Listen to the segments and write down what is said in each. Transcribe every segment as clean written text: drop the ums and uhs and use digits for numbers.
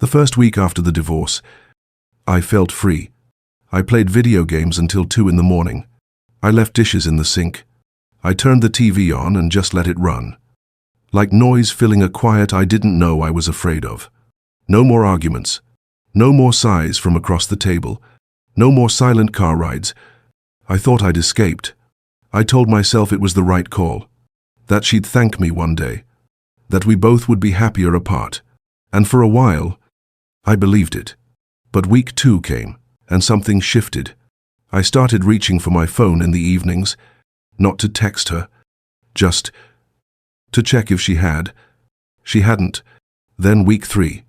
The first week after the divorce, I felt free. I played video games until 2 in the morning. I left dishes in the sink. I turned the TV on and just let it run. Like noise filling a quiet I didn't know I was afraid of. No more arguments. No more sighs from across the table. No more silent car rides. I thought I'd escaped. I told myself it was the right call. That she'd thank me one day. That we both would be happier apart. And for a while, I believed it. But week 2 came, and something shifted. I started reaching for my phone in the evenings, not to text her, just to check if she had. She hadn't. Then week 3.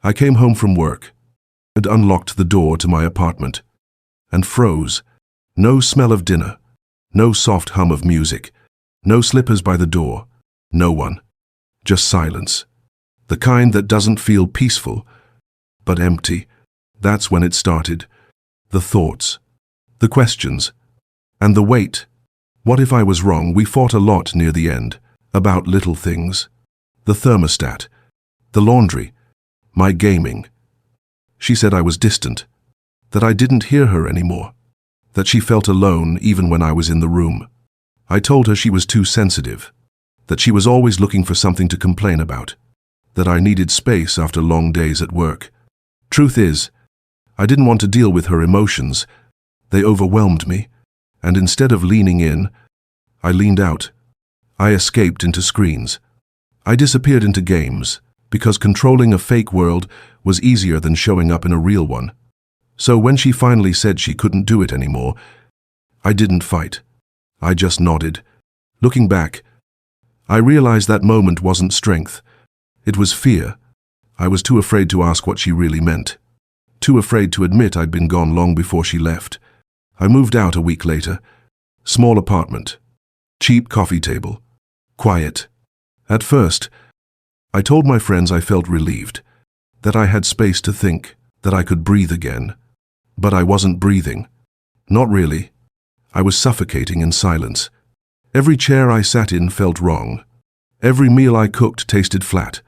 I came home from work, and unlocked the door to my apartment, and froze. No smell of dinner, no soft hum of music, no slippers by the door, no one. Just silence. The kind that doesn't feel peaceful, but empty. That's when it started. The thoughts, the questions, and the weight. What if I was wrong? We fought a lot near the end, about little things. The thermostat, the laundry, my gaming. She said I was distant, that I didn't hear her anymore, that she felt alone even when I was in the room. I told her she was too sensitive, that she was always looking for something to complain about, that I needed space after long days at work. Truth is, I didn't want to deal with her emotions. They overwhelmed me, and instead of leaning in, I leaned out. I escaped into screens. I disappeared into games, because controlling a fake world was easier than showing up in a real one. So when she finally said she couldn't do it anymore, I didn't fight. I just nodded. Looking back, I realized that moment wasn't strength. It was fear. I was too afraid to ask what she really meant. Too afraid to admit I'd been gone long before she left. I moved out a week later. Small apartment. Cheap coffee table. Quiet. At first, I told my friends I felt relieved, that I had space to think, that I could breathe again. But I wasn't breathing. Not really. I was suffocating in silence. Every chair I sat in felt wrong. Every meal I cooked tasted flat.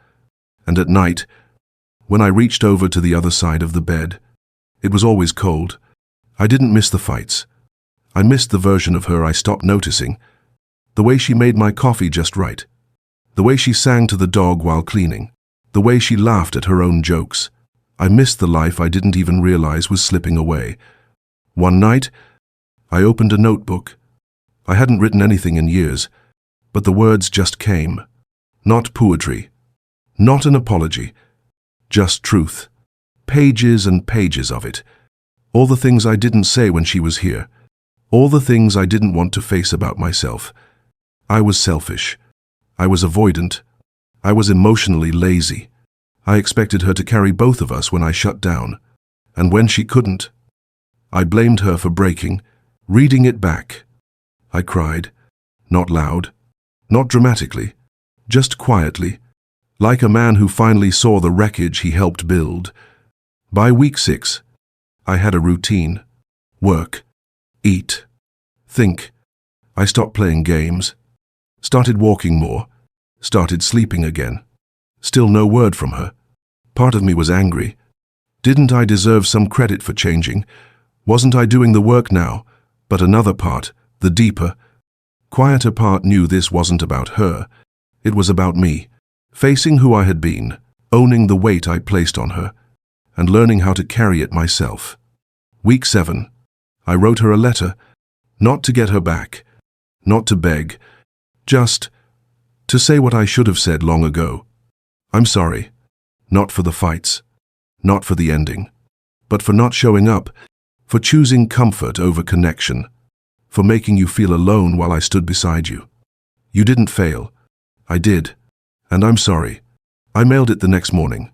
And at night, when I reached over to the other side of the bed, it was always cold. I didn't miss the fights. I missed the version of her I stopped noticing. The way she made my coffee just right. The way she sang to the dog while cleaning. The way she laughed at her own jokes. I missed the life I didn't even realize was slipping away. One night, I opened a notebook. I hadn't written anything in years, but the words just came. Not poetry. Not an apology. Just truth. Pages and pages of it. All the things I didn't say when she was here. All the things I didn't want to face about myself. I was selfish. I was avoidant. I was emotionally lazy. I expected her to carry both of us when I shut down. And when she couldn't, I blamed her for breaking, reading it back. I cried. Not loud. Not dramatically. Just quietly. Like a man who finally saw the wreckage he helped build. By week 6, I had a routine. Work. Eat. Think. I stopped playing games. Started walking more. Started sleeping again. Still no word from her. Part of me was angry. Didn't I deserve some credit for changing? Wasn't I doing the work now? But another part, the deeper, quieter part knew this wasn't about her. It was about me. Facing who I had been, owning the weight I placed on her, and learning how to carry it myself. Week 7, I wrote her a letter, not to get her back, not to beg, just to say what I should have said long ago. I'm sorry, not for the fights, not for the ending, but for not showing up, for choosing comfort over connection, for making you feel alone while I stood beside you. You didn't fail. I did. And I'm sorry. I mailed it the next morning.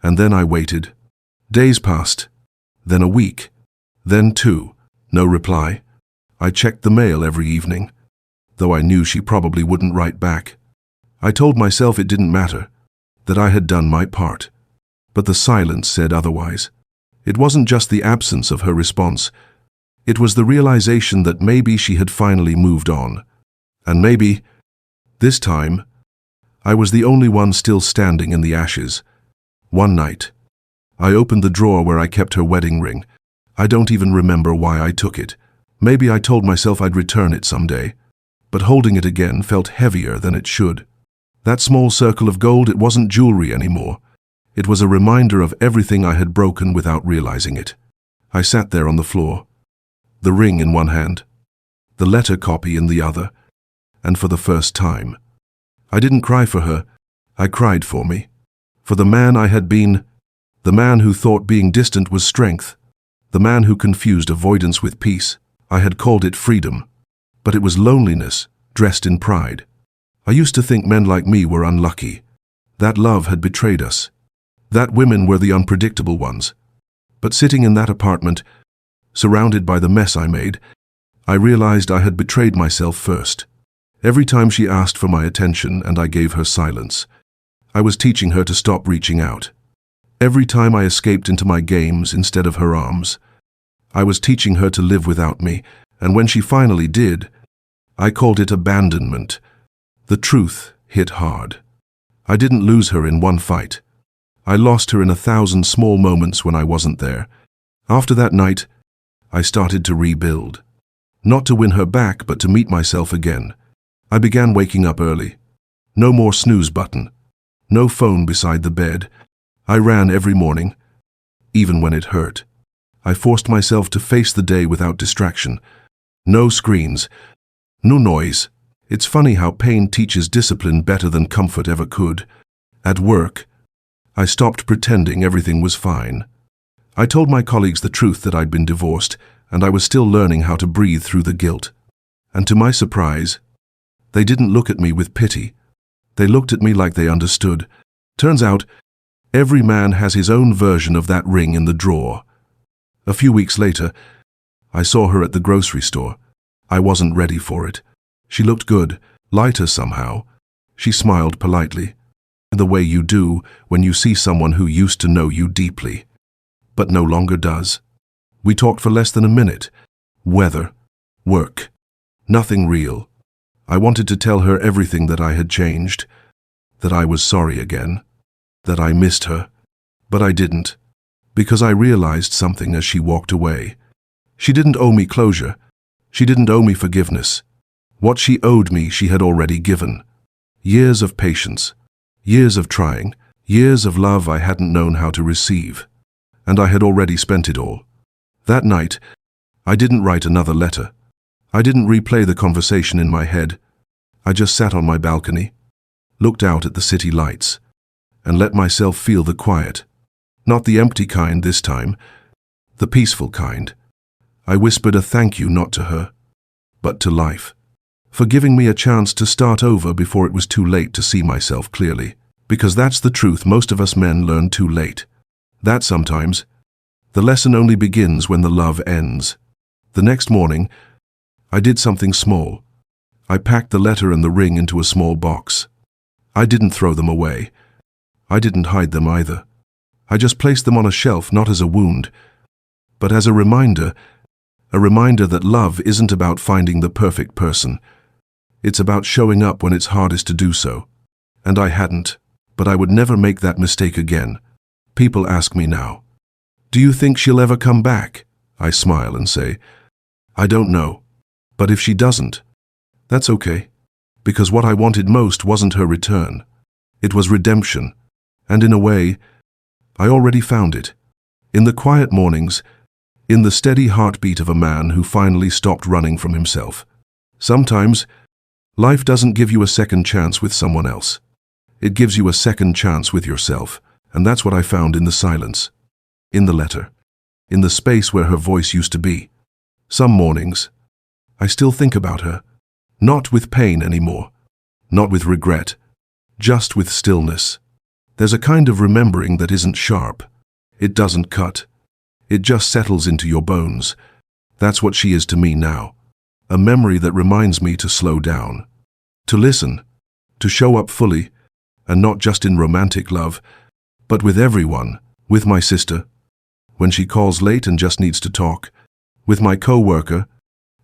And then I waited. Days passed. Then a week. Then 2. No reply. I checked the mail every evening, though I knew she probably wouldn't write back. I told myself it didn't matter, that I had done my part. But the silence said otherwise. It wasn't just the absence of her response. It was the realization that maybe she had finally moved on. And maybe, this time, I was the only one still standing in the ashes. One night, I opened the drawer where I kept her wedding ring. I don't even remember why I took it. Maybe I told myself I'd return it someday. But holding it again felt heavier than it should. That small circle of gold, it wasn't jewelry anymore. It was a reminder of everything I had broken without realizing it. I sat there on the floor, the ring in one hand, the letter copy in the other, and for the first time, I didn't cry for her, I cried for me. For the man I had been, the man who thought being distant was strength, the man who confused avoidance with peace. I had called it freedom, but it was loneliness dressed in pride. I used to think men like me were unlucky. That love had betrayed us. That women were the unpredictable ones. But sitting in that apartment, surrounded by the mess I made, I realized I had betrayed myself first. Every time she asked for my attention and I gave her silence, I was teaching her to stop reaching out. Every time I escaped into my games instead of her arms, I was teaching her to live without me, and when she finally did, I called it abandonment. The truth hit hard. I didn't lose her in one fight. I lost her in 1,000 small moments when I wasn't there. After that night, I started to rebuild. Not to win her back, but to meet myself again. I began waking up early. No more snooze button. No phone beside the bed. I ran every morning, even when it hurt. I forced myself to face the day without distraction. No screens. No noise. It's funny how pain teaches discipline better than comfort ever could. At work, I stopped pretending everything was fine. I told my colleagues the truth that I'd been divorced, and I was still learning how to breathe through the guilt. And to my surprise, they didn't look at me with pity. They looked at me like they understood. Turns out, every man has his own version of that ring in the drawer. A few weeks later, I saw her at the grocery store. I wasn't ready for it. She looked good, lighter somehow. She smiled politely, the way you do when you see someone who used to know you deeply, but no longer does. We talked for less than a minute. Weather, work, nothing real. I wanted to tell her everything that I had changed, that I was sorry again, that I missed her, but I didn't, because I realized something as she walked away. She didn't owe me closure. She didn't owe me forgiveness. What she owed me, she had already given. Years of patience, years of trying, years of love I hadn't known how to receive. And I had already spent it all. That night, I didn't write another letter. I didn't replay the conversation in my head. I just sat on my balcony, looked out at the city lights, and let myself feel the quiet. Not the empty kind this time, the peaceful kind. I whispered a thank you not to her, but to life, for giving me a chance to start over before it was too late to see myself clearly. Because that's the truth most of us men learn too late. That sometimes, the lesson only begins when the love ends. The next morning, I did something small. I packed the letter and the ring into a small box. I didn't throw them away. I didn't hide them either. I just placed them on a shelf, not as a wound, but as a reminder that love isn't about finding the perfect person. It's about showing up when it's hardest to do so. And I hadn't, but I would never make that mistake again. People ask me now, "Do you think she'll ever come back?" I smile and say, "I don't know. But if she doesn't, that's okay. Because what I wanted most wasn't her return. It was redemption. And in a way, I already found it. In the quiet mornings, in the steady heartbeat of a man who finally stopped running from himself. Sometimes, life doesn't give you a second chance with someone else. It gives you a second chance with yourself, and that's what I found in the silence, in the letter, in the space where her voice used to be. Some mornings, I still think about her, not with pain anymore, not with regret, just with stillness. There's a kind of remembering that isn't sharp. It doesn't cut. It just settles into your bones. That's what she is to me now. A memory that reminds me to slow down, to listen, to show up fully, and not just in romantic love, but with everyone, with my sister, when she calls late and just needs to talk, with my co-worker,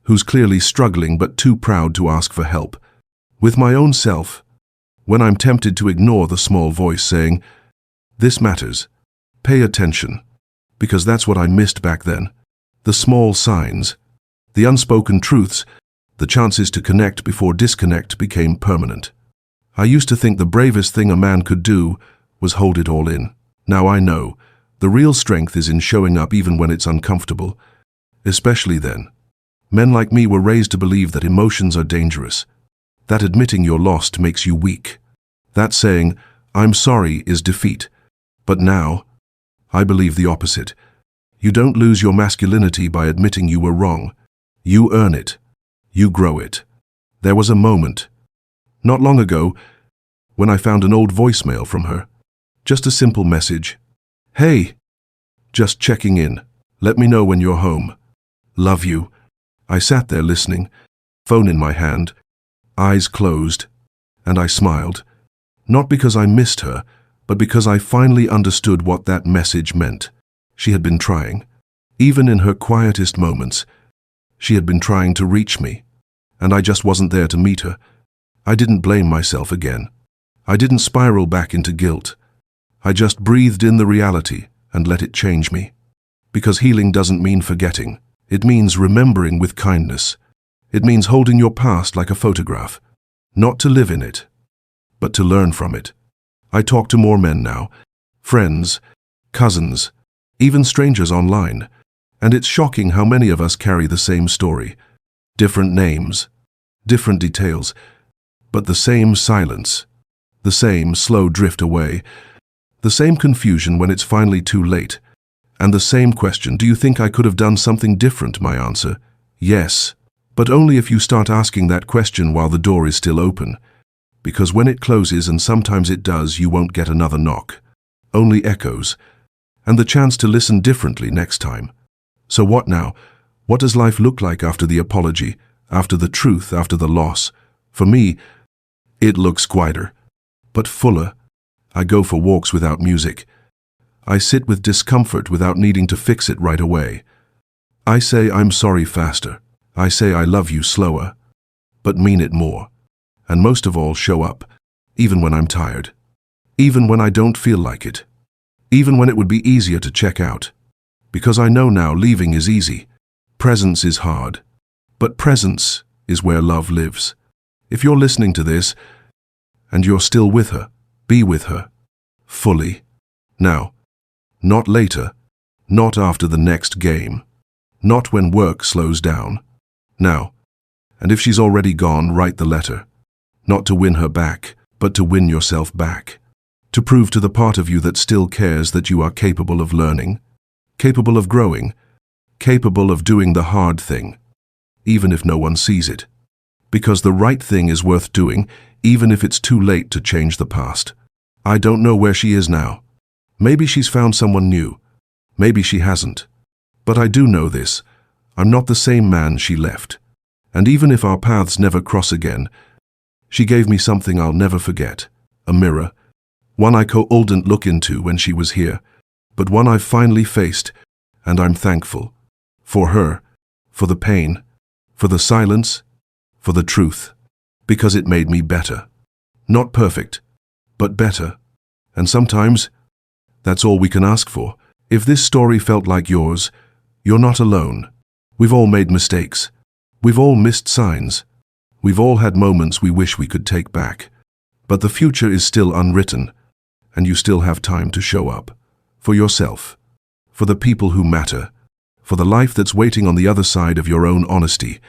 who's clearly struggling but too proud to ask for help, with my own self, when I'm tempted to ignore the small voice saying, "This matters," Pay attention, because that's what I missed back then. The small signs, the unspoken truths, the chances to connect before disconnect became permanent. I used to think the bravest thing a man could do was hold it all in. Now I know, the real strength is in showing up even when it's uncomfortable. Especially then. Men like me were raised to believe that emotions are dangerous, that admitting you're lost makes you weak, that saying, "I'm sorry," is defeat. But now, I believe the opposite. You don't lose your masculinity by admitting you were wrong. You earn it. You grow it. There was a moment, not long ago, when I found an old voicemail from her. Just a simple message. "Hey, just checking in. Let me know when you're home. Love you." I sat there listening, phone in my hand, eyes closed, and I smiled. Not because I missed her, but because I finally understood what that message meant. She had been trying. Even in her quietest moments, she had been trying to reach me, and I just wasn't there to meet her. I didn't blame myself again. I didn't spiral back into guilt. I just breathed in the reality and let it change me. Because healing doesn't mean forgetting. It means remembering with kindness. It means holding your past like a photograph, not to live in it, but to learn from it. I talk to more men now, friends, cousins, even strangers online, and it's shocking how many of us carry the same story. Different names, different details, but the same silence, the same slow drift away, the same confusion when it's finally too late. And the same question, do you think I could have done something different? My answer, yes. But only if you start asking that question while the door is still open. Because when it closes, and sometimes it does, you won't get another knock. Only echoes. And the chance to listen differently next time. So what now? What does life look like after the apology, after the truth, after the loss? For me, it looks quieter, but fuller. I go for walks without music. I sit with discomfort without needing to fix it right away. I say I'm sorry faster. I say I love you slower, but mean it more. And most of all, show up, even when I'm tired. Even when I don't feel like it. Even when it would be easier to check out. Because I know now leaving is easy. Presence is hard. But presence is where love lives. If you're listening to this, and you're still with her, be with her. Fully. Now. Not later, not after the next game, not when work slows down. Now, and if she's already gone, write the letter. Not to win her back, but to win yourself back. To prove to the part of you that still cares that you are capable of learning, capable of growing, capable of doing the hard thing, even if no one sees it. Because the right thing is worth doing, even if it's too late to change the past. I don't know where she is now. Maybe she's found someone new. Maybe she hasn't. But I do know this. I'm not the same man she left. And even if our paths never cross again, she gave me something I'll never forget. A mirror. One I couldn't look into when she was here, but one I've finally faced, and I'm thankful. For her, for the pain, for the silence, for the truth. Because it made me better. Not perfect, but better. And sometimes, that's all we can ask for. If this story felt like yours, you're not alone. We've all made mistakes. We've all missed signs. We've all had moments we wish we could take back. But the future is still unwritten, and you still have time to show up. For yourself. For the people who matter. For the life that's waiting on the other side of your own honesty.